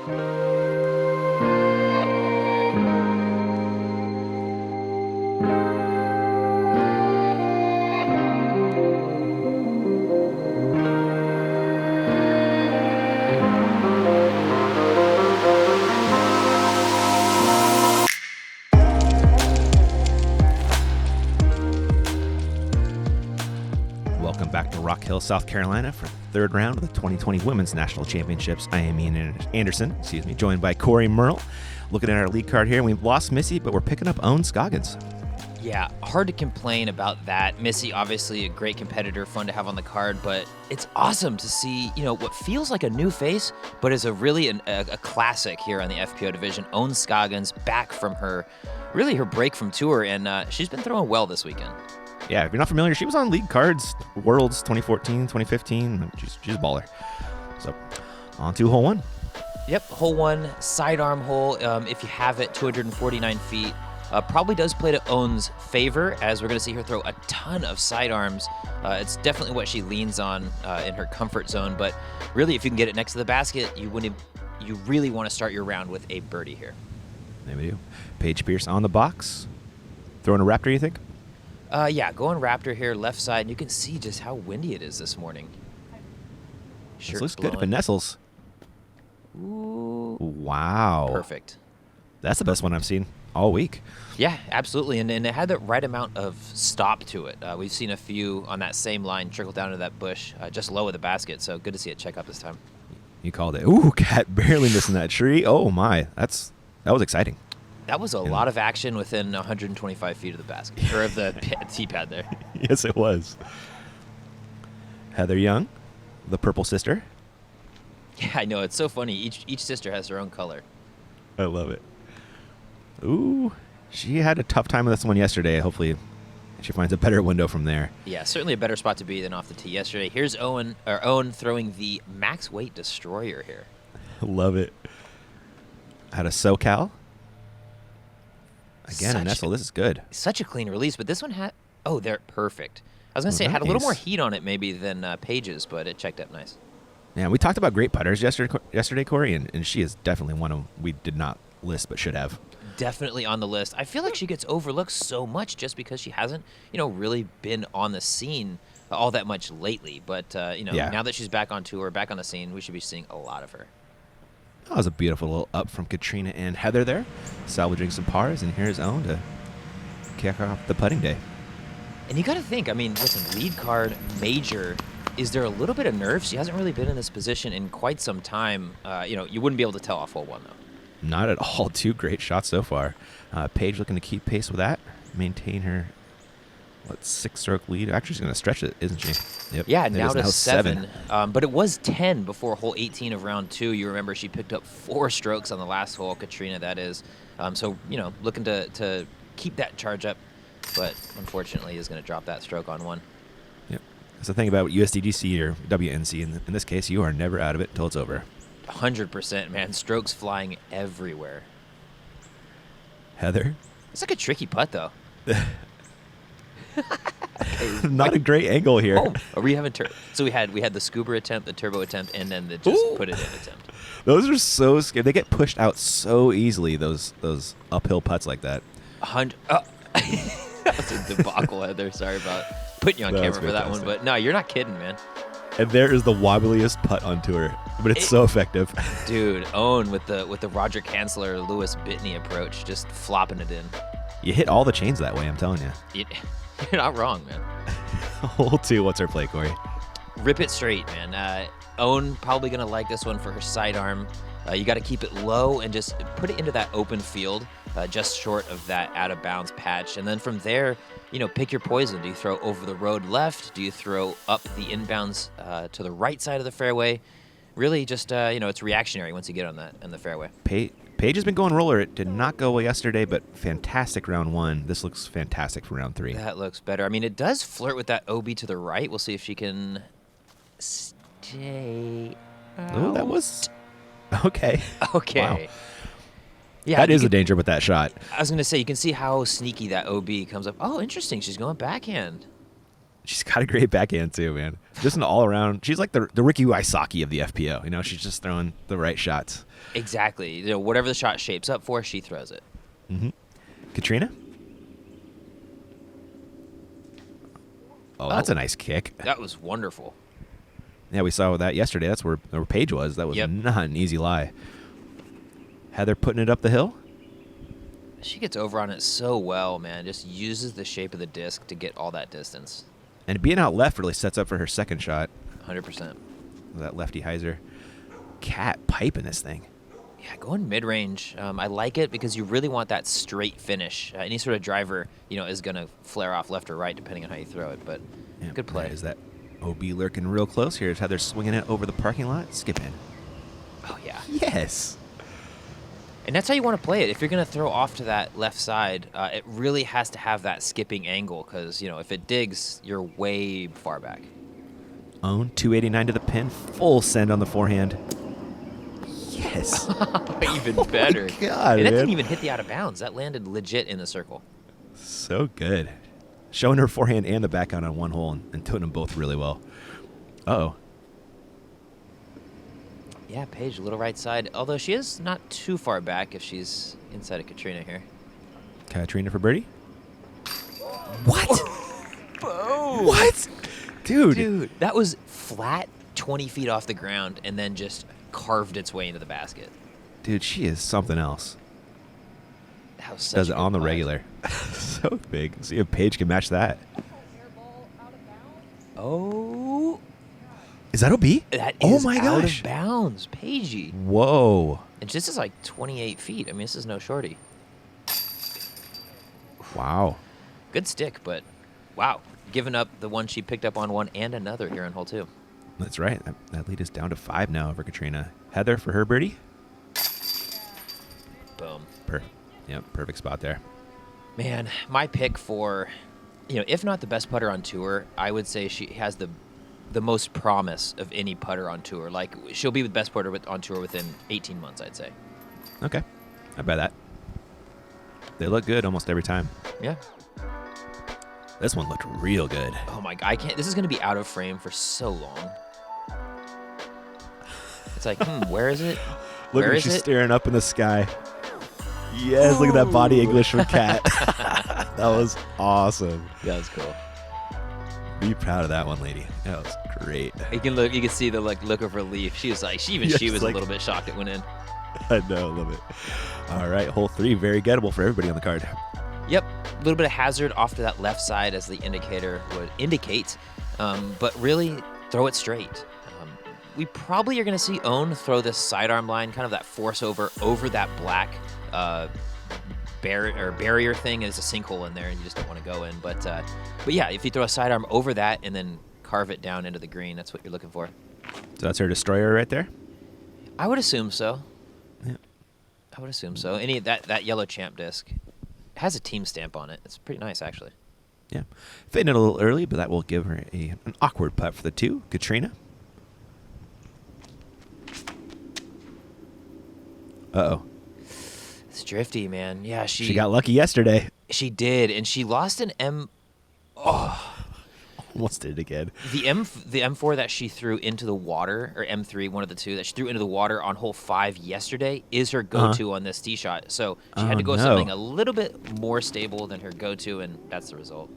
Welcome back to Rock Hill, South Carolina for the third round of the 2020 Women's National Championships. I am Ian Anderson, joined by Corey Merle. Looking at our lead card here, we've lost Missy, but we're picking up Owen Scoggins. Yeah, hard to complain about that. Missy, obviously a great competitor, fun to have on the card, but it's awesome to see, what feels like a new face, but is a classic here on the FPO division. Owen Scoggins back from her break from tour, and she's been throwing well this weekend. Yeah, if you're not familiar, she was on lead cards, Worlds 2014, 2015. She's a baller. So, on to hole one. Yep, hole one, sidearm hole. If you have it, 249 feet. Probably does play to Owen's favor, as we're going to see her throw a ton of sidearms. It's definitely what she leans on in her comfort zone. But really, if you can get it next to the basket, you really want to start your round with a birdie here. There we do. Paige Pierce on the box. Throwing a Raptor, you think? Yeah, going Raptor here, left side. And you can see just how windy it is this morning. This looks good if it nestles. Ooh. Wow. Perfect. That's the best one I've seen all week. Yeah, absolutely. And it had the right amount of stop to it. We've seen a few on that same line trickle down to that bush just low of the basket. So good to see it check up this time. You called it. Ooh, Cat barely missing that tree. Oh, my. That was exciting. That was a lot of action within 125 feet of the basket, or of the tee pad there. Yes, it was. Heather Young, the purple sister. Yeah, I know. It's so funny. Each sister has her own color. I love it. Ooh, she had a tough time with this one yesterday. Hopefully she finds a better window from there. Yeah, certainly a better spot to be than off the tee yesterday. Here's Owen throwing the max weight destroyer here. Love it. Had a SoCal. Again, a nestle. This is good. Such a clean release, but this one had... Oh, they're perfect. I was going to say it had a little more heat on it maybe than Paige's, but it checked up nice. Yeah, we talked about great putters yesterday, Corey, and she is definitely one of we did not list but should have. Definitely on the list. I feel like she gets overlooked so much just because she hasn't, really been on the scene all that much lately. But, now that she's back on tour, back on the scene, we should be seeing a lot of her. That was a beautiful little up from Katrina and Heather there, salvaging some pars, and here's Owen to kick off the putting day. And you got to think, listen, lead card, major, is there a little bit of nerves? She hasn't really been in this position in quite some time. You wouldn't be able to tell off hole one, though. Not at all. Two great shots so far. Paige looking to keep pace with that, maintain her 6-stroke lead. Actually, she's going to stretch it, isn't she? Yep. Yeah, now to 7. But it was 10 before hole 18 of round 2. You remember she picked up 4 strokes on the last hole, Katrina, that is. So, looking to keep that charge up, but unfortunately is going to drop that stroke on one. Yep. That's the thing about USDGC or WNC. In this case, you are never out of it until it's over. 100%, man. Strokes flying everywhere. Heather? It's like a tricky putt, though. Not a great angle here. Oh, are we having so we had the scuba attempt, the turbo attempt, and then the just put it in attempt. Those are so scary. They get pushed out so easily. Those uphill putts like that. That was a debacle, Heather. Sorry about putting you on camera for that one, but no, you're not kidding, man. And there is the wobbliest putt on tour, but it's so effective. Dude, Owen with the Roger Kanzler, Lewis Bitney approach, just flopping it in. You hit all the chains that way, I'm telling you. You're not wrong, man. Hole 2, what's her play, Corey? Rip it straight, man. Owen probably going to like this one for her sidearm. You got to keep it low and just put it into that open field, just short of that out-of-bounds patch. And then from there, pick your poison. Do you throw over the road left? Do you throw up the inbounds to the right side of the fairway? Really just, it's reactionary once you get on the fairway. Paige has been going roller. It did not go well yesterday, but fantastic round 1. This looks fantastic for round 3. That looks better. It does flirt with that OB to the right. We'll see if she can stay out. Oh, that was... Okay. Okay. Wow. Yeah, that is a danger with that shot. I was going to say, you can see how sneaky that OB comes up. Oh, interesting. She's going backhand. She's got a great backhand too, man. Just an all-around. She's like the Ricky Wysocki of the FPO. You know, she's just throwing the right shots. Exactly. You know, whatever the shot shapes up for, she throws it. Mm-hmm. Katrina? Oh, that's a nice kick. That was wonderful. Yeah, we saw that yesterday. That's where Paige was. That was not an easy lie. Heather putting it up the hill. She gets over on it so well, man. Just uses the shape of the disc to get all that distance. And being out left really sets up for her second shot. 100%. That lefty hyzer. Cat piping this thing. Yeah, going mid-range. I like it because you really want that straight finish. Any sort of driver, you know, is going to flare off left or right depending on how you throw it. But good play. Is that OB lurking real close? Here's Heather swinging it over the parking lot. Skip in. Oh, yeah. Yes. And that's how you want to play it. If you're going to throw off to that left side, it really has to have that skipping angle because, you know, if it digs, you're way far back. Own 289 to the pin. Full send on the forehand. Yes. Even better. Oh God, and that man. didn't even hit the out of bounds. That landed legit in the circle. So good. Showing her forehand and the backhand on one hole and doing them both really well. Uh-oh. Yeah, Paige, a little right side. Although she is not too far back if she's inside of Katrina here. Katrina for birdie? What? Boom! What? Dude, that was flat 20 feet off the ground and then just carved its way into the basket. Dude, she is something else. That was such Does a it good on the putt. regular. So big. See if Paige can match that. Oh. Is that OB? That Oh is my out gosh. of bounds, Paigey. Whoa. And this is like 28 feet. I mean, this is no shorty. Wow. Good stick, but wow. Giving up the one she picked up on one and another here on hole 2. That's right. That lead is down to 5 now over Katrina. Heather for her birdie? Boom. Perfect spot there. Man, my pick for, you know, if not the best putter on tour, I would say she has the most promise of any putter on tour. Like, she'll be the best putter on tour within 18 months, I'd say. Okay. I buy that. They look good almost every time. Yeah. This one looked real good. Oh my God, I can't. This is going to be out of frame for so long. It's like, where is it? Look Where at her, is she's it? staring up in the sky. Yes, look at that body English from Kat. That was awesome. That was cool. Be proud of that one, lady. That was great. You can see the look of relief. She was like, she was Yes, a like- little bit shocked it went in. I know, love it. All right, hole 3, very gettable for everybody on the card. Yep, a little bit of hazard off to that left side as the indicator would indicate, but really throw it straight. We probably are going to see Own throw this sidearm line, kind of that force over that black barrier thing. There's a sinkhole in there, and you just don't want to go in. But yeah, if you throw a sidearm over that and then carve it down into the green, that's what you're looking for. So that's her destroyer right there? I would assume so. Yeah. I would assume so. Any that yellow champ disc has a team stamp on it. It's pretty nice, actually. Yeah. Fitting it a little early, but that will give her an awkward putt for the 2. Katrina. Uh-oh. It's drifty, man. Yeah, She got lucky yesterday. She did, and she lost an M. Almost did it again. The M4 that she threw into the water, or M3, one of the two that she threw into the water on hole 5 yesterday, is her go-to on this tee shot. So she had to go with something a little bit more stable than her go-to, and that's the result.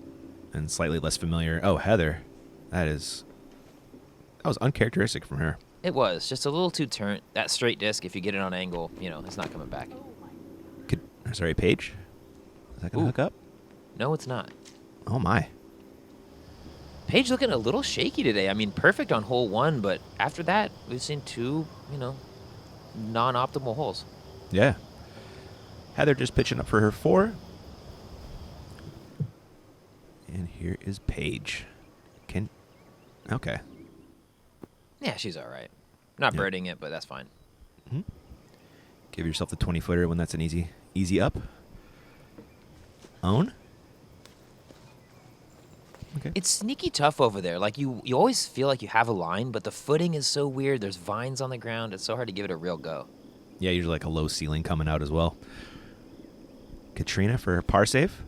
And slightly less familiar. Oh, Heather. That was uncharacteristic from her. It was just a little too turnt. That straight disc, if you get it on angle, it's not coming back. Sorry, Paige. Is that going to hook up? No, it's not. Oh, my. Paige looking a little shaky today. I mean, perfect on hole 1, but after that, we've seen 2, non-optimal holes. Yeah. Heather just pitching up for her 4. And here is Paige. Okay. Yeah, she's all right. Not birding it, but that's fine. Mm-hmm. Give yourself the 20-footer when that's an easy up. Own. Okay. It's sneaky tough over there. Like, you always feel like you have a line, but the footing is so weird. There's vines on the ground. It's so hard to give it a real go. Yeah, usually like a low ceiling coming out as well. Katrina for her par save.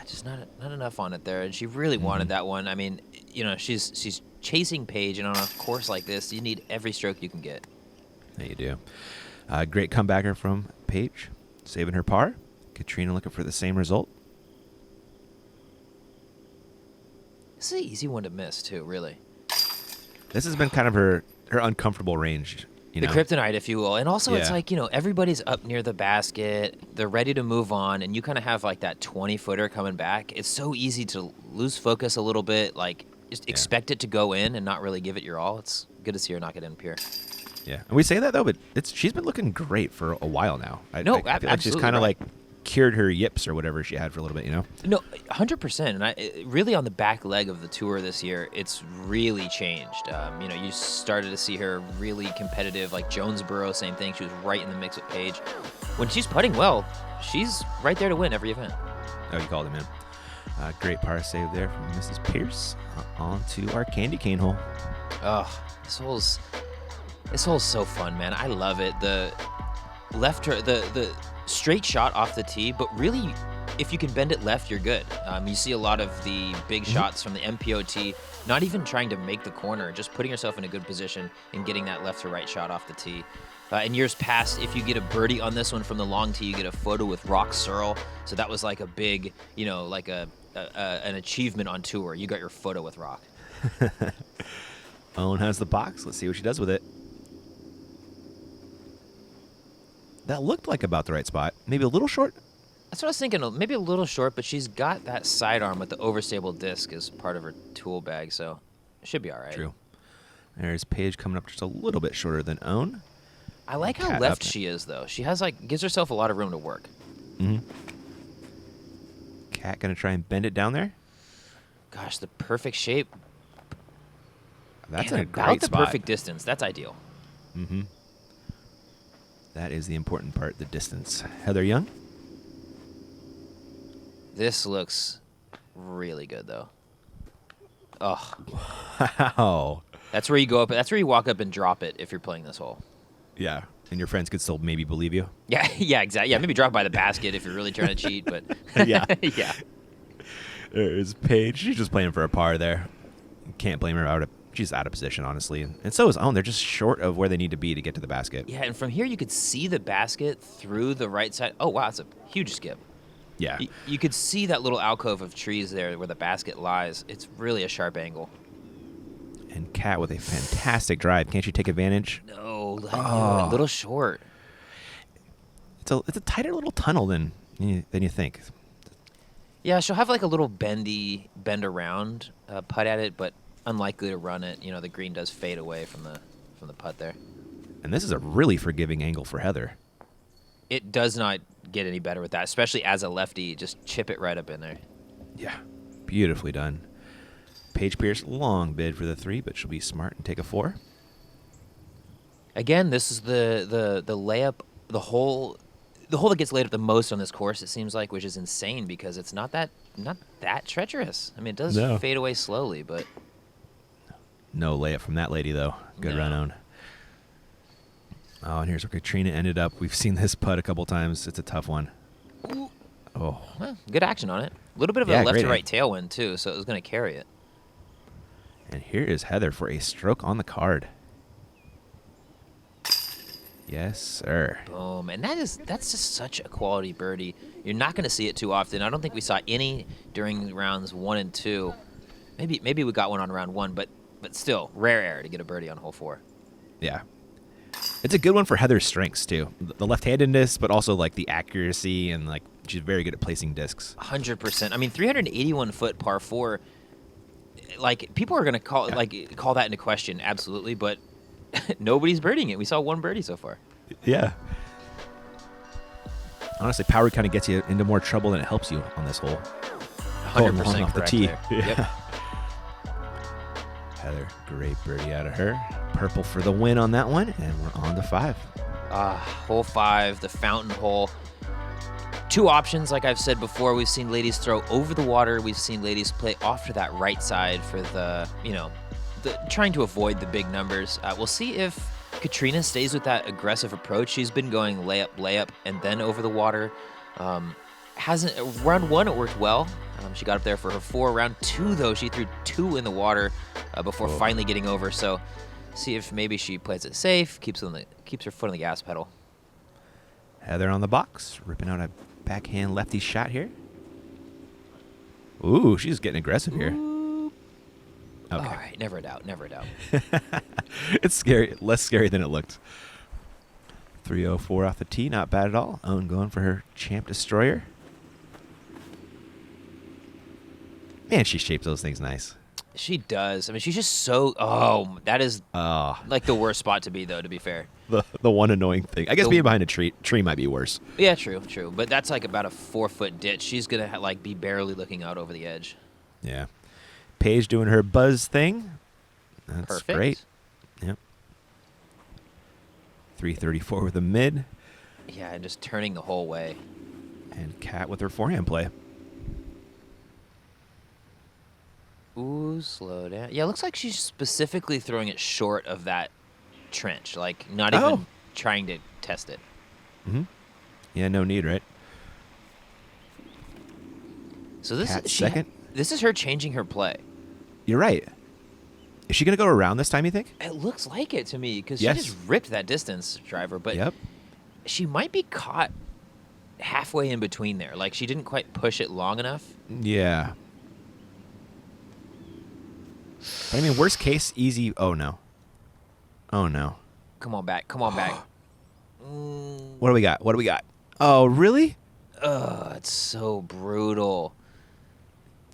just not enough on it there. And she really wanted that one. I mean, she's chasing Paige, and on a course like this, you need every stroke you can get. There you do. Great comebacker from Paige, saving her par. Katrina looking for the same result. This is an easy one to miss, too, really. This has been kind of her uncomfortable range. The kryptonite, if you will. And also, it's like, everybody's up near the basket. They're ready to move on, and you kind of have, like, that 20-footer coming back. It's so easy to lose focus a little bit, like, just expect it to go in and not really give it your all. It's good to see her knock it in up here. Yeah. And we say that, though, but she's been looking great for a while now. I feel like she's kind of, like, cured her yips or whatever she had for a little bit, No, 100%. And really on the back leg of the tour this year, it's really changed. You started to see her really competitive, like Jonesboro, same thing. She was right in the mix with Paige. When she's putting well, she's right there to win every event. Oh, you called him in. Great par save there from Mrs. Pierce. On to our candy cane hole. Oh, this hole's so fun, man. I love it. The left turn, the straight shot off the tee, but really, if you can bend it left, you're good. You see a lot of the big shots from the MPOT, not even trying to make the corner, just putting yourself in a good position and getting that left to right shot off the tee. In years past, if you get a birdie on this one from the long tee, you get a photo with Rock Searle. So that was like a big, like an achievement on tour. You got your photo with Rock. Owen has the box. Let's see what she does with it. That looked like about the right spot. Maybe a little short? That's what I was thinking. Maybe a little short, but she's got that sidearm with the overstable disc as part of her tool bag, so it should be all right. True. There's Paige coming up just a little bit shorter than Owen. I like how left she is, though. She has gives herself a lot of room to work. Mm-hmm. Kat gonna try and bend it down there. Gosh, the perfect shape. That's a great about the spot. perfect distance. That's ideal. Mm-hmm. That is the important part, the distance. Heather Young. This looks really good, though. Oh. Wow. That's where you go up. That's where you walk up and drop it if you're playing this hole. Yeah. And your friends could still maybe believe you. Yeah, exactly. Yeah, maybe drop by the basket if you're really trying to cheat, but yeah. Yeah. There's Paige. She's just playing for a par there. Can't blame her. She's out of position, honestly. And so is Owen. They're just short of where they need to be to get to the basket. Yeah, and from here you could see the basket through the right side. Oh, wow, it's a huge skip. Yeah. You could see that little alcove of trees there where the basket lies. It's really a sharp angle. And Kat with a fantastic drive. Can't you take advantage? No, a little short. It's a tighter little tunnel than you think. Yeah, she'll have a little bend around putt at it, but unlikely to run it. The green does fade away from the putt there. And this is a really forgiving angle for Heather. It does not get any better with that, especially as a lefty. Just chip it right up in there. Yeah, beautifully done. Paige Pierce, long bid for the 3, but she'll be smart and take a 4. Again, this is the layup, the hole that gets laid up the most on this course, it seems like, which is insane because it's not that treacherous. I mean, it does fade away slowly, but no layup from that lady though. Good run on. Oh, and here's where Katrina ended up. We've seen this putt a couple times. It's a tough one. Oh, well, good action on it. A little bit of a left to right tailwind too, so it was going to carry it. And here is Heather for a stroke on the card. Yes, sir. Boom. And that's just such a quality birdie. You're not going to see it too often. I don't think we saw any during rounds 1 and 2. Maybe we got one on round 1, but still, rare air to get a birdie on hole 4. Yeah. It's a good one for Heather's strengths, too. The left-handedness, but also, the accuracy, and, she's very good at placing discs. 100%. I mean, 381-foot par 4, people are going to call that into question, absolutely, but nobody's birdieing it. We saw one birdie so far. Yeah. Honestly, power kind of gets you into more trouble than it helps you on this hole. 100% off the tee. There. Yep. Heather, great birdie out of her. Purple for the win on that one, and we're on to 5. Hole 5, the fountain hole. 2 options, like I've said before. We've seen ladies throw over the water. We've seen ladies play off to that right side for the trying to avoid the big numbers. We'll see if Katrina stays with that aggressive approach. She's been going layup, and then over the water. Round 1, it worked well. She got up there for her 4. Round 2, though, she threw 2 in the water before finally getting over. So see if maybe she plays it safe, keeps her foot on the gas pedal. Heather on the box, ripping out a backhand lefty shot here. Ooh, she's getting aggressive here. Okay. All right, never a doubt. It's scary, less scary than it looked. 304 off the tee, not bad at all. Owen going for her champ destroyer. Man, she shapes those things nice. She does. I mean, she's just so. Oh, that is like the worst spot to be, though. To be fair, the one annoying thing. I guess being behind a tree might be worse. Yeah, true. But that's like about a 4-foot ditch. She's gonna like be barely looking out over the edge. Yeah. Paige doing her buzz thing. That's Perfect. Great. Yep. 334 with a mid. Yeah, and just turning the whole way. And Kat with her forehand play. Ooh, slow down. Yeah, it looks like she's specifically throwing it short of that trench, like not even trying to test it. Mm-hmm. Yeah, no need, right? So this Kat is second. This is her changing her play. You're right. Is she going to go around this time, you think? It looks like it to me because Yes. she just ripped that distance driver, but she might be caught halfway in between there. Like she didn't quite push it long enough. Yeah. But I mean, worst case, easy. Oh, no. Oh, no. Come on back. What do we got? Oh, really? Ugh, it's so brutal.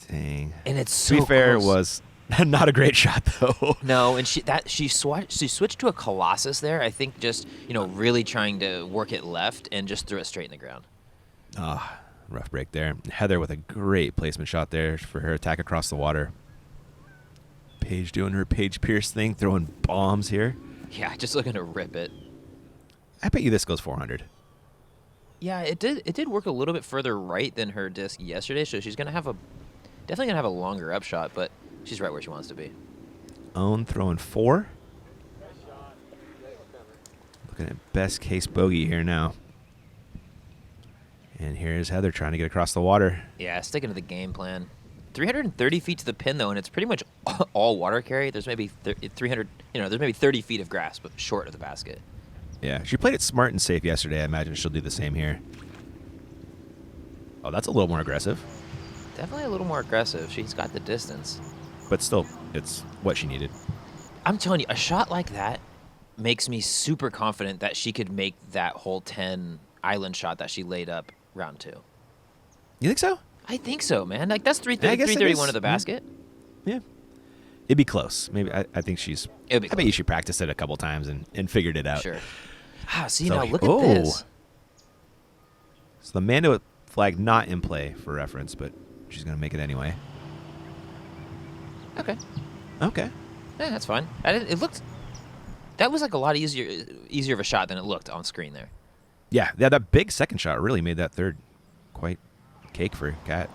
Dang. And it's so to be fair, close. it was not a great shot, though. No, and she switched to a Colossus there. I think just really trying to work it left and just threw it straight in the ground. Rough break there. Heather with a great placement shot there for her attack across the water. Paige doing her Paige Pierce thing, throwing bombs here. Yeah, just looking to rip it. I bet you this goes 400. Yeah, it did work a little bit further right than her disc yesterday, so she's definitely gonna have a longer upshot, but she's right where she wants to be. Owen throwing 4. Looking at best case bogey here now. And here's Heather trying to get across the water. Yeah, sticking to the game plan. 330 feet to the pin, though, and it's pretty much all water carry. There's maybe 300, there's maybe 30 feet of grass, but short of the basket. Yeah, she played it smart and safe yesterday. I imagine she'll do the same here. Oh, that's a little more aggressive. Definitely a little more aggressive. She's got the distance. But still, it's what she needed. I'm telling you, a shot like that makes me super confident that she could make that hole 10 island shot that she laid up round 2. You think so? I think so, man. Like, that's I guess it 331 is. of the basket. Yeah. It'd be close. Maybe I think she's. It'd be I bet you she practiced it a couple times and figured it out. Sure. See, So- now look at this. So the Mando flag not in play for reference, but she's going to make it anyway. Okay. Okay. Yeah, that's fine. That was like a lot easier of a shot than it looked on screen there. Yeah, that big second shot really made that third quite cake for Kat.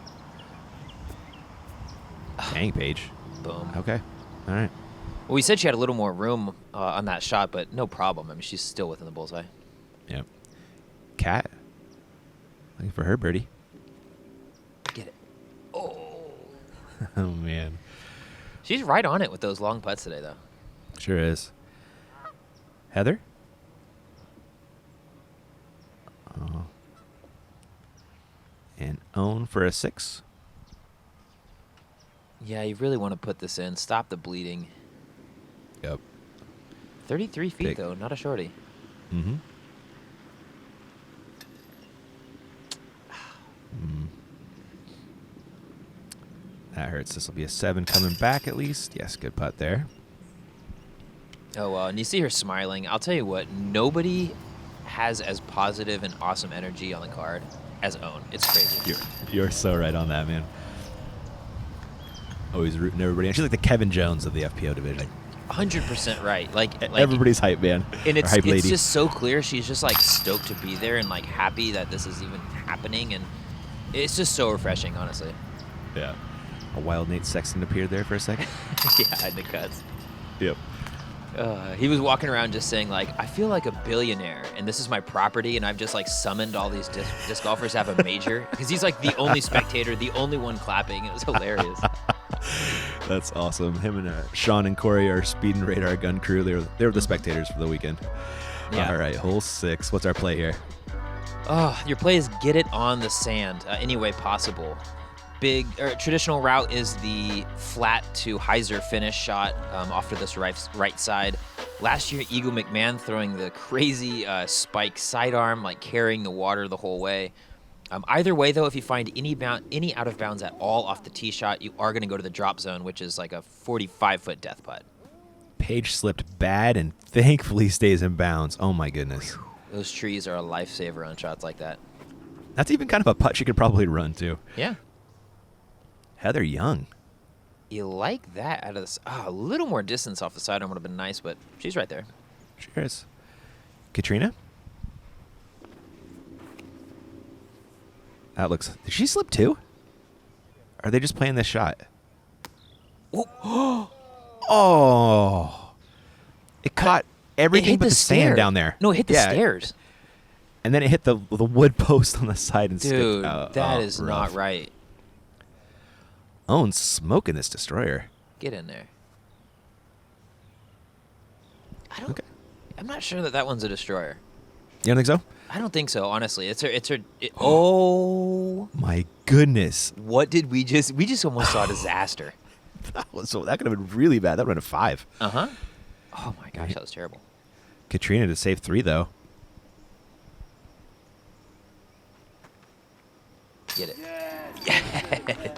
Dang, Paige. Boom. Okay. All right. Well, we said she had a little more room on that shot, but no problem. I mean, she's still within the bullseye. Yep. Kat. Looking for her birdie. Get it. Oh. Oh, man. She's right on it with those long putts today, though. Sure is. Heather? And Own for a 6. Yeah, you really want to put this in. Stop the bleeding. Yep. 33 feet, Big. though. Not a shorty. Mm-hmm. That hurts. This will be a 7 coming back at least. Yes, good putt there. Oh, well, and you see her smiling. I'll tell you what, nobody has as positive and awesome energy on the card as Own. It's crazy. You're so right on that, man. Always rooting everybody. She's like the Kevin Jones of the FPO division. 100% right. Like Everybody's hype man. And or hype it's lady. just so clear. She's just like stoked to be there and like happy that this is even happening. And it's just so refreshing, honestly. Yeah. A wild Nate Sexton appeared there for a second. Yeah, in the cuts. Yep. He was walking around just saying, like, I feel like a billionaire, and this is my property, and I've just, like, summoned all these disc golfers to have a major. Because he's, like, the only spectator, the only one clapping. It was hilarious. That's awesome. Him and Sean and Corey are speed and radar gun crew. They were the spectators for the weekend. Yeah. All right, hole 6. What's our play here? Your play is get it on the sand any way possible. Traditional route is the flat to hyzer finish shot off to this right side. Last year, Eagle McMahon throwing the crazy spike sidearm, like carrying the water the whole way. Either way, though, if you find any out of bounds at all off the tee shot, you are going to go to the drop zone, which is like a 45-foot death putt. Paige slipped bad and thankfully stays in bounds. Oh, my goodness. Those trees are a lifesaver on shots like that. That's even kind of a putt she could probably run, too. Yeah. Heather Young. You like that out of this? A little more distance off the sidearm would have been nice, but she's right there. Cheers. Katrina? That looks... Did she slip too? Are they just playing this shot? Oh! It caught everything but the sand down there. No, it hit the stairs. And then it hit the wood post on the side and Dude, skipped out. that is not right. Owen's smoking this destroyer. Get in there. I'm not sure that one's a destroyer. You don't think so? I don't think so, honestly. Oh my goodness. What did we just almost saw a disaster. That could have been really bad. That would have been a 5. Uh-huh. Oh my gosh, that was terrible. Katrina to save 3 though. Get it.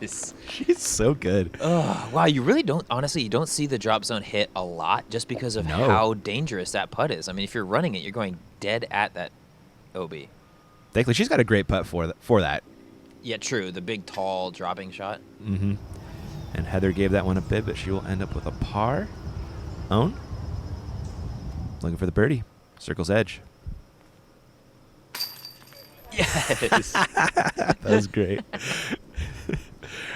Yes. She's so good. Oh, wow, you really don't, honestly, you don't see the drop zone hit a lot just because of how dangerous that putt is. I mean, if you're running it, you're going dead at that OB. Thankfully, she's got a great putt for that. Yeah, true. The big, tall dropping shot. Mm-hmm. And Heather gave that one a bid, but she will end up with a par. Owen? Looking for the birdie. Circle's edge. Yes. That was great.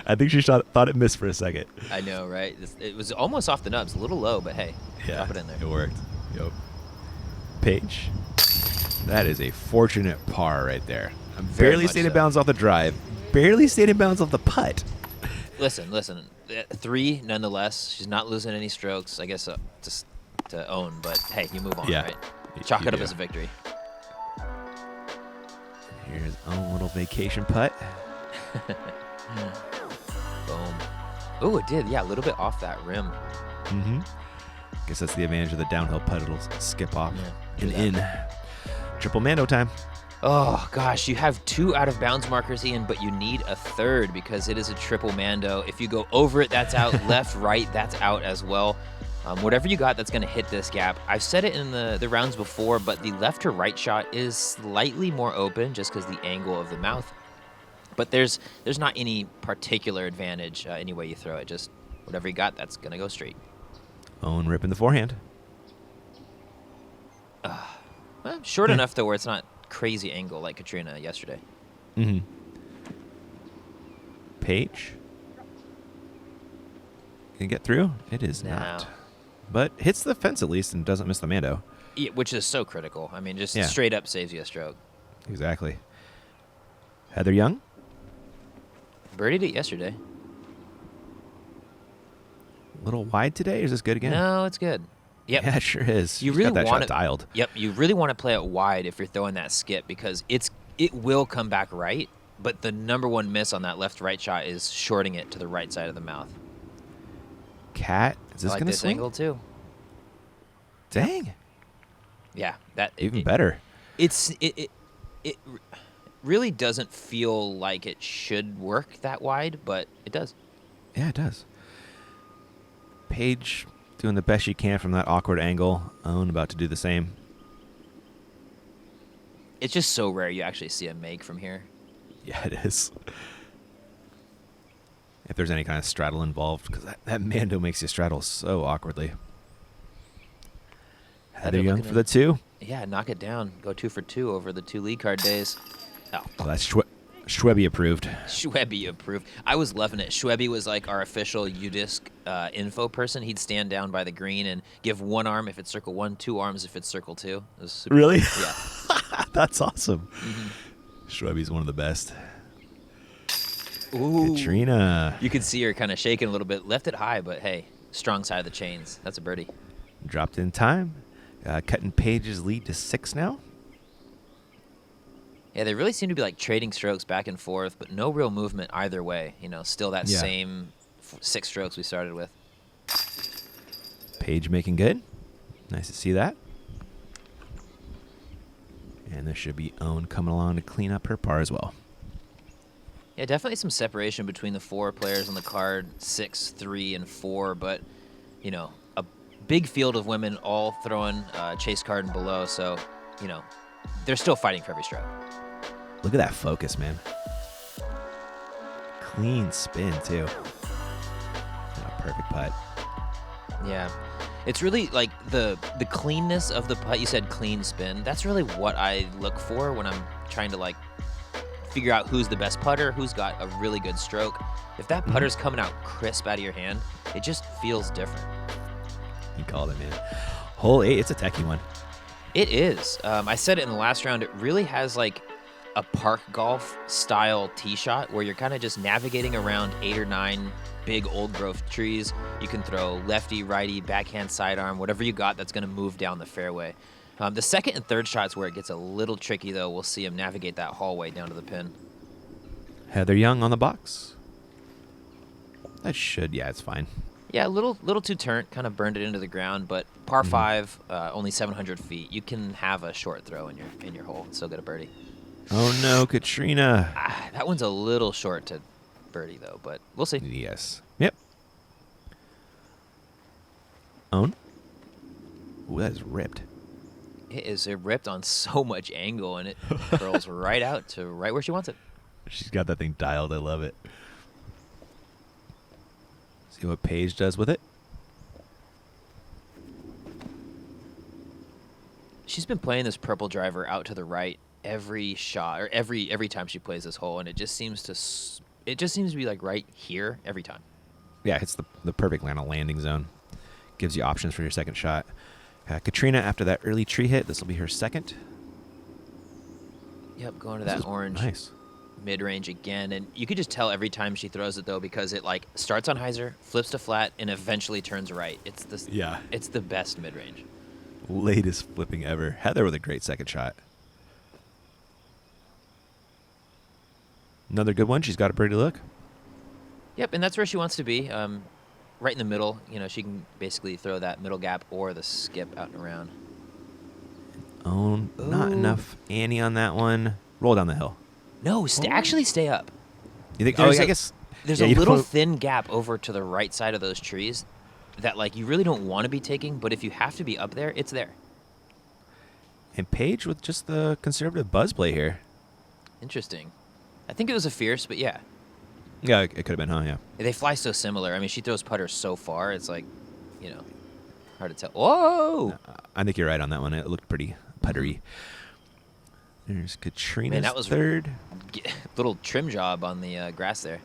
I think she thought it missed for a second. I know, right? It was almost off the nubs. A little low, but hey, drop it in there. It worked. Yep. Paige. That is a fortunate par right there. I'm barely stayed in bounds off the drive. Barely stayed in bounds off the putt. Listen. 3 nonetheless. She's not losing any strokes. I guess just to own, but hey, you move on, right? Chalk it up as a victory. Here's own little vacation putt. Boom. Oh, it did. Yeah, a little bit off that rim. Mm-hmm. Guess that's the advantage of the downhill putt. It'll skip off and in. Triple Mando time. Oh, gosh. You have 2 out of bounds markers, Ian, but you need a third because it is a triple Mando. If you go over it, that's out. Left, right, that's out as well. Whatever you got that's going to hit this gap. I've said it in the rounds before, but the left to right shot is slightly more open just because the angle of the mouth. But there's not any particular advantage any way you throw it. Just whatever you got, that's going to go straight. Owen ripping the forehand. Well, short enough, though, where it's not crazy angle like Katrina yesterday. Mm-hmm. Paige. Can you get through? It is not. But hits the fence at least and doesn't miss the Mando. Yeah, which is so critical. I mean, just straight up saves you a stroke. Exactly. Heather Young. Birdied it yesterday. A little wide today, or is this good again? No, it's good. Yep. Yeah, it sure is. You really got that want shot dialed. Yep, you really want to play it wide if you're throwing that skip because it will come back right, but the number one miss on that left-right shot is shorting it to the right side of the mouth. Cat, is this going to swing? Angle too. Dang. Yeah, that even better. It really doesn't feel like it should work that wide, but it does. Yeah, it does. Paige doing the best she can from that awkward angle. Owen about to do the same. It's just so rare you actually see a make from here. Yeah, it is. If there's any kind of straddle involved, because that Mando makes you straddle so awkwardly. Heather Young for the 2. Yeah, knock it down. Go 2 for 2 over the 2 lead card days. Oh, well, that's Schwebby approved. Schwebby approved. I was loving it. Schwebby was like our official UDisc info person. He'd stand down by the green and give one arm if it's circle 1, 2 arms if it's circle 2. It was super Really? fun. Yeah. That's awesome. Schwebby's one of the best. Ooh. Katrina. You could see her kind of shaking a little bit. Left it high, but hey, strong side of the chains. That's a birdie. Dropped in time. Cutting Page's lead to 6 now. Yeah, they really seem to be like trading strokes back and forth, but no real movement either way. You know, still that same 6 strokes we started with. Page making good. Nice to see that. And there should be Owen coming along to clean up her par as well. Yeah, definitely some separation between the 4 players on the card, 6, 3, and 4, but, you know, a big field of women all throwing chase card and below, so, you know, they're still fighting for every stroke. Look at that focus, man. Clean spin, too. A perfect putt. Yeah. It's really like the cleanness of the putt. You said clean spin. That's really what I look for when I'm trying to like figure out who's the best putter, who's got a really good stroke. If that putter's coming out crisp out of your hand, it just feels different. You called it, man. Hole 8, it's a techie one. It is. I said it in the last round. It really has like a park golf style tee shot where you're kind of just navigating around 8 or 9 big old growth trees. You can throw lefty, righty, backhand, sidearm, whatever you got that's going to move down the fairway. The second and third shots where it gets a little tricky, though. We'll see him navigate that hallway down to the pin. Heather Young on the box. That should, yeah, it's fine. Yeah, a little too turnt, kind of burned it into the ground, but par 5, only 700 feet. You can have a short throw in your hole and still get a birdie. Oh no, Katrina. That one's a little short to birdie, though, but we'll see. Yes. Yep. Own. Ooh, that is ripped. It is ripped on so much angle, and it curls right out to right where she wants it. She's got that thing dialed. I love it. See what Paige does with it. She's been playing this purple driver out to the right every shot, or every time she plays this hole, and it just seems to be like right here every time. Yeah, it's the perfect landing zone. Gives you options for your second shot. Katrina, after that early tree hit, this will be her second. Yep, going to that orange mid-range again, and you could just tell every time she throws it though, because it like starts on hyzer, flips to flat, and eventually turns right. It's the best mid-range. Latest flipping ever. Heather with a great second shot. Another good one. She's got a birdie look. Yep, and that's where she wants to be. Right in the middle. You know, she can basically throw that middle gap or the skip out and around. Oh, not enough Annie on that one. Roll down the hill. No, actually stay up. You think? There's I guess there's a little thin gap over to the right side of those trees that like you really don't want to be taking, but if you have to be up there, it's there. And Paige with just the conservative buzz play here. Interesting. I think it was a fierce, but yeah. Yeah, it could have been, huh? Yeah. They fly so similar. I mean, she throws putters so far, it's like, you know, hard to tell. Whoa! I think you're right on that one. It looked pretty puttery. There's Katrina's Man, that was third. Little trim job on the grass there.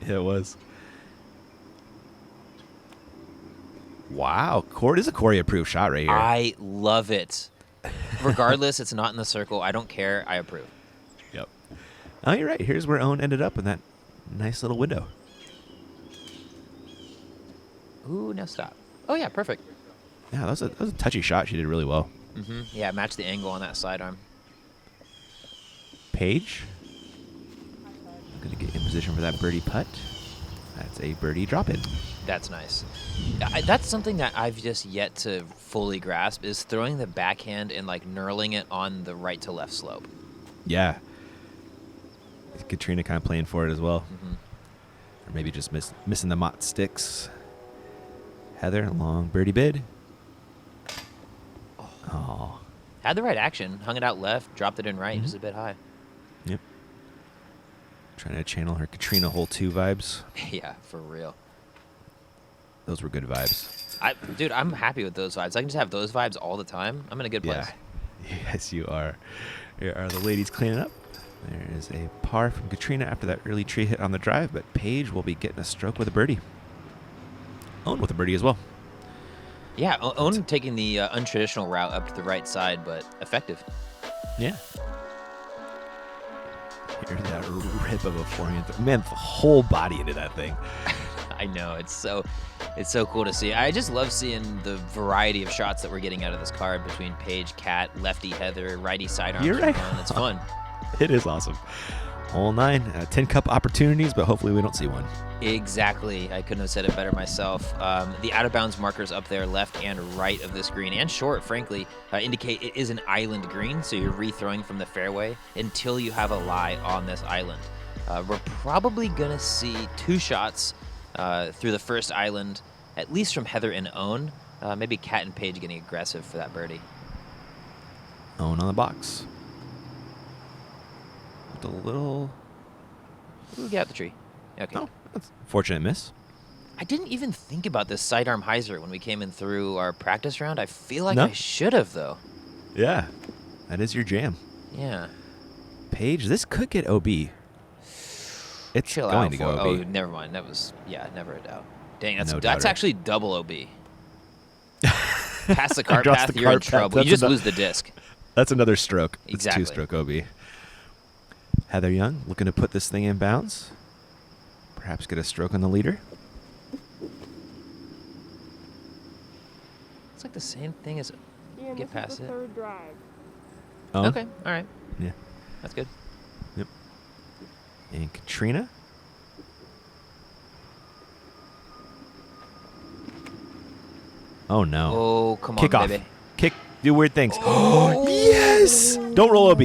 Yeah, it was. Wow. This is a Corey-approved shot right here. I love it. Regardless, it's not in the circle. I don't care. I approve. Yep. Oh, you're right. Here's where Owen ended up in that nice little window. Ooh, now stop. Oh, yeah, perfect. Yeah, that was a touchy shot. She did really well. Mm-hmm. Yeah, match the angle on that sidearm. Paige. I'm going to get in position for that birdie putt. That's a birdie drop in. That's nice. That's something that I've just yet to fully grasp is throwing the backhand and like knurling it on the right to left slope. Yeah. Katrina kind of playing for it as well. Mm-hmm. Or maybe just missing the mott sticks. Heather, long birdie bid. Oh. Had the right action. Hung it out left, dropped it in right, just a bit high. Yep. Trying to channel her Katrina hole 2 vibes. Yeah, for real. Those were good vibes. Dude, I'm happy with those vibes. I can just have those vibes all the time. I'm in a good place. Yeah. Yes, you are. Here are the ladies cleaning up. There is a par from Katrina after that early tree hit on the drive, but Paige will be getting a stroke with a birdie. Owen with a birdie as well. Yeah, Owen taking the untraditional route up to the right side, but effective. Yeah. Here's that rip of a forehand. Man, the whole body into that thing. I know, it's so cool to see. I just love seeing the variety of shots that we're getting out of this card between Paige, Kat, lefty Heather, righty sidearm. You're right. It's fun. It is awesome. Hole 9, 10 cup opportunities, but hopefully we don't see one. Exactly. I couldn't have said it better myself. The out-of-bounds markers up there, left and right of this green, and short, frankly, indicate it is an island green, so you're rethrowing from the fairway until you have a lie on this island. We're probably going to see 2 shots through the first island, at least from Heather and Owen. Maybe Kat and Paige getting aggressive for that birdie. Owen on the box. With a little... Ooh, get out the tree. Okay. Oh, that's a fortunate miss. I didn't even think about this sidearm hyzer when we came in through our practice round. I feel like No. I should have, though. Yeah, that is your jam. Yeah. Paige, this could get OB. It's Chill going out to go for- OB. Oh, never mind. That was, never a doubt. Dang, No that's doubter. actually double OB. Pass the cart Across path, the you're in cart path, trouble. You that's just enough. lose the disc. That's another stroke. Exactly. It's 2-stroke OB. Heather Young looking to put this thing in bounds. Perhaps get a stroke on the leader. It's like the same thing as Yeah, get this past is the it. third drive. Oh, Okay, all right. Yeah. That's good. Yep. And Katrina. Oh, no. Oh, come Kick on, off. baby. Kick. Do weird things. Oh. Yes! Don't roll OB.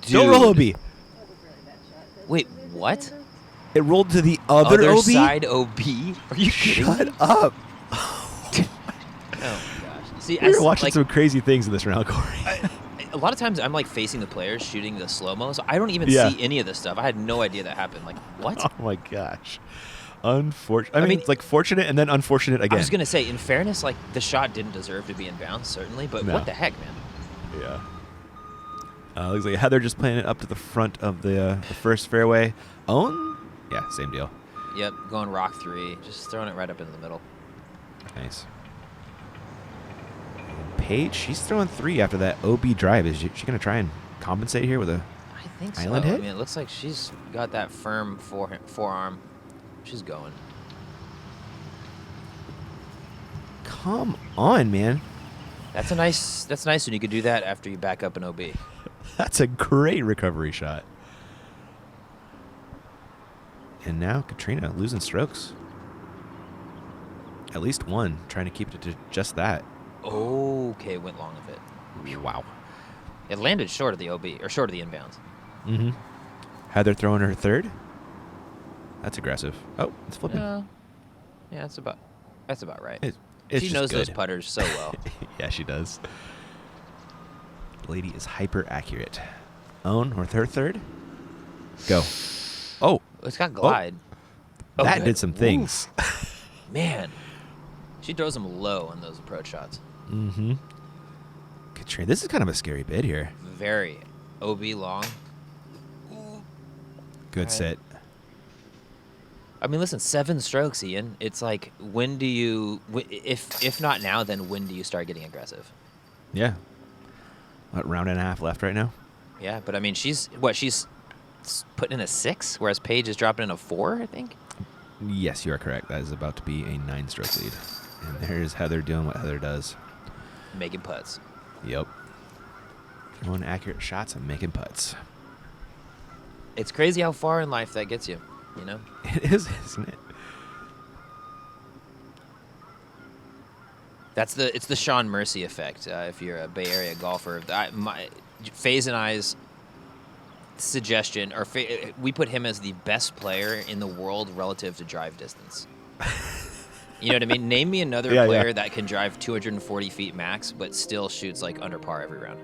Don't roll OB. Wait, what? It rolled to the other OB? side OB? Are you kidding Shut me? up. Oh, my gosh. See, We were watching some crazy things in this round, Corey. a lot of times I'm like facing the players shooting the slow-mo, so I don't even Yeah. see any of this stuff. I had no idea that happened. Like, what? Oh, my gosh. Unfortunate. I mean, it's like fortunate and then unfortunate again. I was going to say, in fairness, like, the shot didn't deserve to be in bounds, certainly, but No. what the heck, man? Yeah. Looks like Heather just playing it up to the front of the first fairway. Owen? Yeah, same deal. Yep, going rock 3, just throwing it right up into the middle. Nice. Paige, she's throwing 3 after that OB drive. Is she going to try and compensate here with a... I think so. Island I hit? mean, it looks like she's got that firm forearm. She's going. Come on, man. That's nice when you could do that after you back up an OB. That's a great recovery shot. And now Katrina losing strokes. At least one, trying to keep it to just that. Okay, went long of it. Wow. It landed short of the OB, or short of the inbounds. Mm-hmm. Heather throwing her 3rd. That's aggressive. Oh, it's flipping. Yeah, that's about right. It's She just knows good. those putters so well. Yeah, she does. The lady is hyper accurate. Own or her 3rd? Go. Oh, It's got glide. Oh, that good. did some things. Man, she throws them low on those approach shots. Mm-hmm. Katrina, this is kind of a scary bid here. Very. OB long. Good Right. sit. I mean, listen, 7 strokes, Ian. It's like, when do you, if not now, then when do you start getting aggressive? Yeah. What, round and a half left right now? Yeah, but I mean, she's putting in a 6, whereas Paige is dropping in a 4, I think. Yes, you are correct. That is about to be a 9-stroke lead. And there's Heather doing what Heather does. Making putts. Yep. Throwing accurate shots and making putts. It's crazy how far in life that gets you, you know? It is, isn't it? It's the Sean Mercy effect. If you're a Bay Area golfer, FaZe and I's suggestion, or we put him as the best player in the world relative to drive distance. You know what I mean? Name me another player that can drive 240 feet max, but still shoots like under par every round.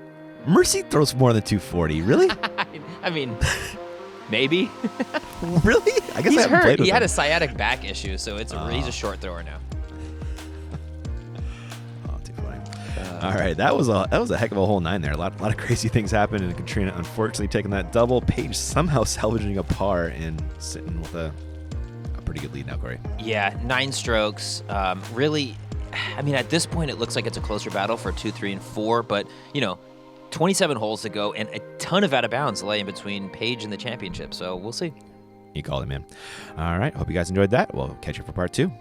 Mercy throws more than 240. Really? I mean, maybe. Really? I guess He's I haven't hurt. played with He had him. a sciatic back issue, so he's a short thrower now. Oh, too funny. All right, that was a heck of a whole 9 there. A lot of crazy things happened, and Katrina unfortunately taking that double. Paige somehow salvaging a par and sitting with a pretty good lead now, Corey. Yeah, 9 strokes. Really, I mean, at this point, it looks like it's a closer battle for 2, 3, and 4. But 27 holes to go, and a ton of out of bounds lay in between Paige and the championship. So we'll see. You called it, man. All right, hope you guys enjoyed that. We'll catch you for part 2.